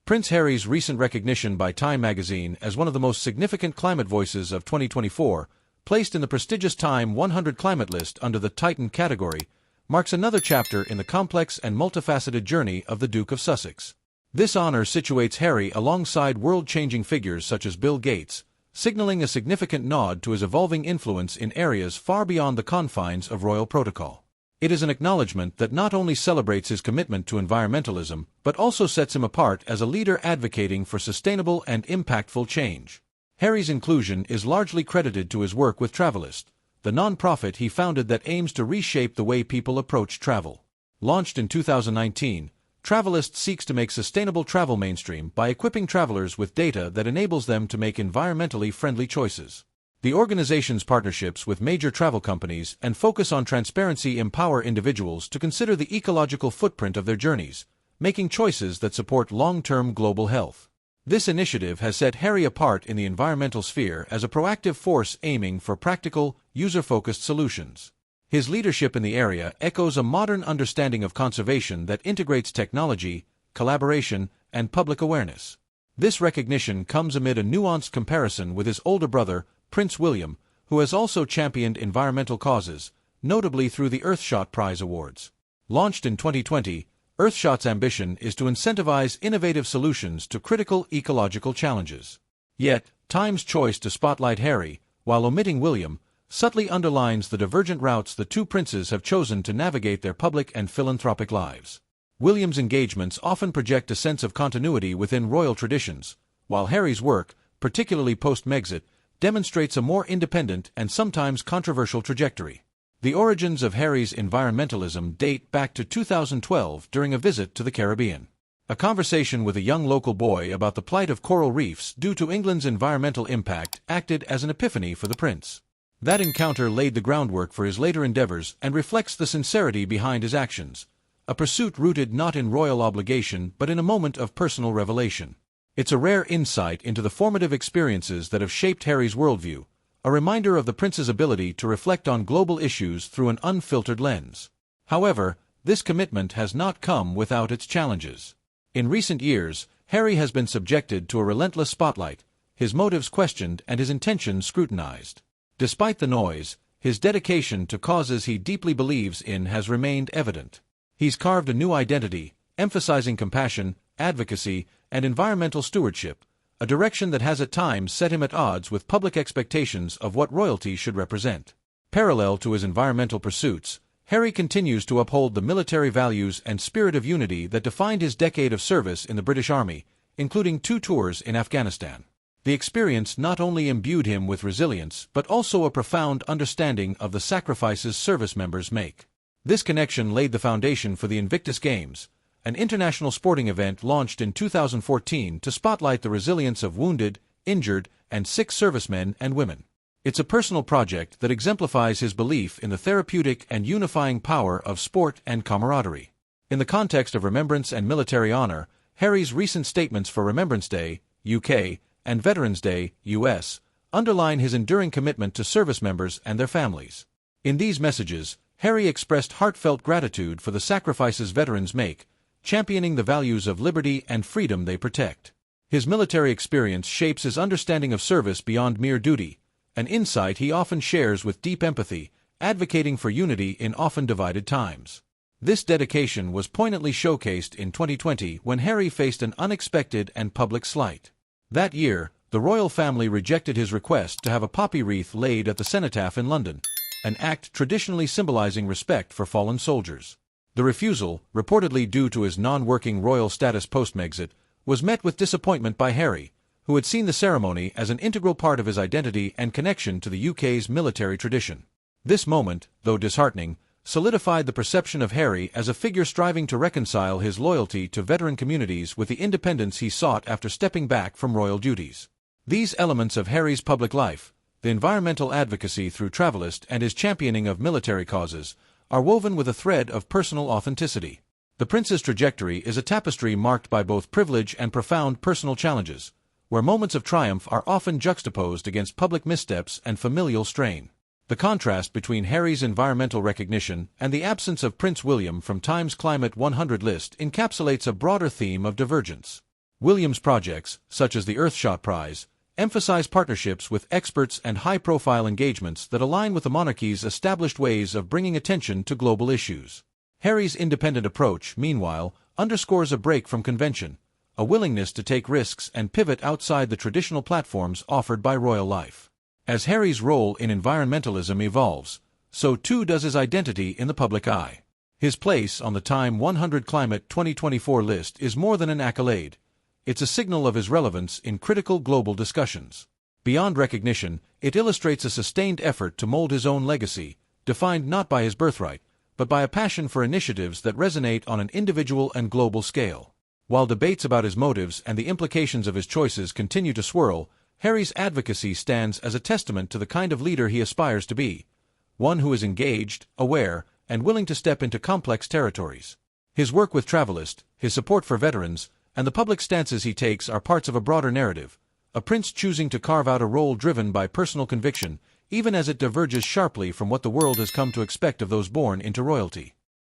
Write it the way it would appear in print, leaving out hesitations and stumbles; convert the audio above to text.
Prince Harry's recent recognition by Time magazine as one of the most significant climate voices of 2024, placed in the prestigious Time 100 Climate list under the Titan category, marks another chapter in the complex and multifaceted journey of the Duke of Sussex. This honor situates Harry alongside world-changing figures such as Bill Gates, signaling a significant nod to his evolving influence in areas far beyond the confines of royal protocol. It is an acknowledgment that not only celebrates his commitment to environmentalism, but also sets him apart as a leader advocating for sustainable and impactful change. Harry's inclusion is largely credited to his work with Travelist, the non-profit he founded that aims to reshape the way people approach travel. Launched in 2019, Travelist seeks to make sustainable travel mainstream by equipping travelers with data that enables them to make environmentally friendly choices. The organization's partnerships with major travel companies and focus on transparency empower individuals to consider the ecological footprint of their journeys, making choices that support long-term global health. This initiative has set Harry apart in the environmental sphere as a proactive force aiming for practical, user-focused solutions. His leadership in the area echoes a modern understanding of conservation that integrates technology, collaboration, and public awareness. This recognition comes amid a nuanced comparison with his older brother, Prince William, who has also championed environmental causes, notably through the Earthshot Prize Awards. Launched in 2020, Earthshot's ambition is to incentivize innovative solutions to critical ecological challenges. Yet, Time's choice to spotlight Harry, while omitting William, subtly underlines the divergent routes the two princes have chosen to navigate their public and philanthropic lives. William's engagements often project a sense of continuity within royal traditions, while Harry's work, particularly post-Megxit, demonstrates a more independent and sometimes controversial trajectory. The origins of Harry's environmentalism date back to 2012 during a visit to the Caribbean. A conversation with a young local boy about the plight of coral reefs due to England's environmental impact acted as an epiphany for the prince. That encounter laid the groundwork for his later endeavors and reflects the sincerity behind his actions, a pursuit rooted not in royal obligation but in a moment of personal revelation. It's a rare insight into the formative experiences that have shaped Harry's worldview, a reminder of the prince's ability to reflect on global issues through an unfiltered lens. However, this commitment has not come without its challenges. In recent years, Harry has been subjected to a relentless spotlight, his motives questioned and his intentions scrutinized. Despite the noise, his dedication to causes he deeply believes in has remained evident. He's carved a new identity, emphasizing compassion, advocacy, and environmental stewardship, a direction that has at times set him at odds with public expectations of what royalty should represent. Parallel to his environmental pursuits, Harry continues to uphold the military values and spirit of unity that defined his decade of service in the British Army, including 2 tours in Afghanistan. The experience not only imbued him with resilience but also a profound understanding of the sacrifices service members make. This connection laid the foundation for the Invictus Games, an international sporting event launched in 2014 to spotlight the resilience of wounded, injured, and sick servicemen and women. It's a personal project that exemplifies his belief in the therapeutic and unifying power of sport and camaraderie. In the context of remembrance and military honor, Harry's recent statements for Remembrance Day, UK, and Veterans Day, US, underline his enduring commitment to service members and their families. In these messages, Harry expressed heartfelt gratitude for the sacrifices veterans make, championing the values of liberty and freedom they protect. His military experience shapes his understanding of service beyond mere duty, an insight he often shares with deep empathy, advocating for unity in often divided times. This dedication was poignantly showcased in 2020 when Harry faced an unexpected and public slight. That year, the royal family rejected his request to have a poppy wreath laid at the cenotaph in London, an act traditionally symbolizing respect for fallen soldiers. The refusal, reportedly due to his non-working royal status post-Megxit, was met with disappointment by Harry, who had seen the ceremony as an integral part of his identity and connection to the UK's military tradition. This moment, though disheartening, solidified the perception of Harry as a figure striving to reconcile his loyalty to veteran communities with the independence he sought after stepping back from royal duties. These elements of Harry's public life, the environmental advocacy through Travelist and his championing of military causes, are woven with a thread of personal authenticity. The prince's trajectory is a tapestry marked by both privilege and profound personal challenges, where moments of triumph are often juxtaposed against public missteps and familial strain. The contrast between Harry's environmental recognition and the absence of Prince William from Time's Climate 100 list encapsulates a broader theme of divergence. Williams' projects, such as the Earthshot Prize, emphasize partnerships with experts and high-profile engagements that align with the monarchy's established ways of bringing attention to global issues. Harry's independent approach, meanwhile, underscores a break from convention, a willingness to take risks and pivot outside the traditional platforms offered by royal life. As Harry's role in environmentalism evolves, so too does his identity in the public eye. His place on the Time 100 Climate 2024 list is more than an accolade. It's a signal of his relevance in critical global discussions. Beyond recognition, it illustrates a sustained effort to mold his own legacy, defined not by his birthright, but by a passion for initiatives that resonate on an individual and global scale. While debates about his motives and the implications of his choices continue to swirl, Harry's advocacy stands as a testament to the kind of leader he aspires to be, one who is engaged, aware, and willing to step into complex territories. His work with Travelist, his support for veterans, and the public stances he takes are parts of a broader narrative, a prince choosing to carve out a role driven by personal conviction, even as it diverges sharply from what the world has come to expect of those born into royalty.